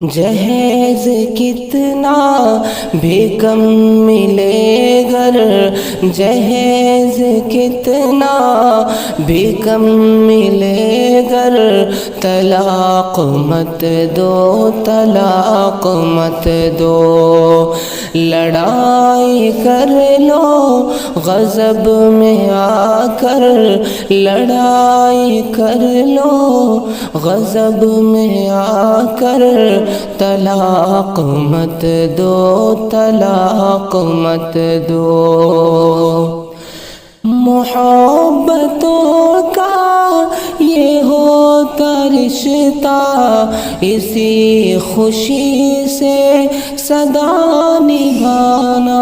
جہیز کتنا بھی کم ملے گر، جہیز کتنا بھی کم ملے گر، طلاق مت دو، طلاق مت دو۔ لڑائی کر لو غضب میں آ کر، لڑائی کر لو غضب میں آ کر، طلاق مت دو، طلاق مت دو۔ محبتوں کا یہ ہوتا رشتہ، اسی خوشی سے سدا نبھانا۔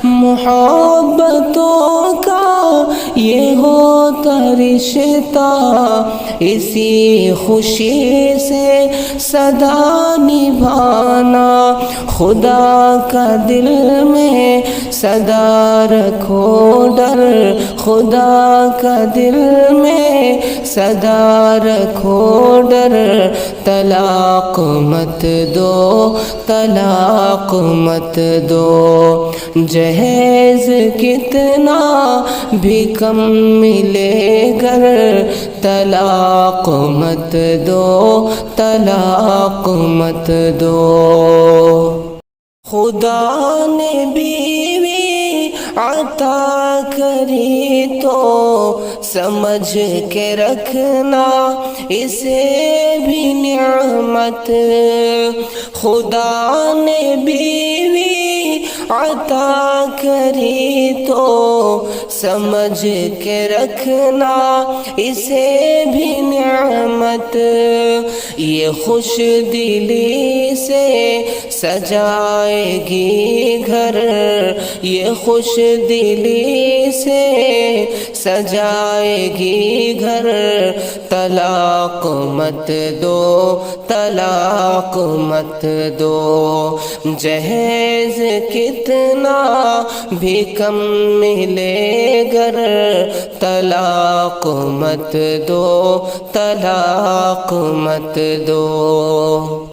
محبتوں کا یہ ہوتا رشتہ، اسی خوشی سے سدا نبھانا۔ خدا کا دل میں سدا رکھو ڈر، خدا کا دل میں سدا رکھو ڈر، طلاق مت دو، طلاق مت دو۔ جہیز کتنا بھی کم ملے گر، طلاق مت دو، طلاق مت دو۔ خدا نے بیوی عطا کری تو سمجھ کے رکھنا اسے بھی نعمت۔ خدا نے بیوی عطا کری تو سمجھ کے رکھنا اسے بھی نعمت۔ یہ خوش دلی سے سجائے گی گھر، یہ خوش دلی سے سجائے گی گھر، طلاق مت دو، طلاق مت دو۔ جہیز کتنا بھی کم ملے گر، طلاق مت دو، طلاق مت دو۔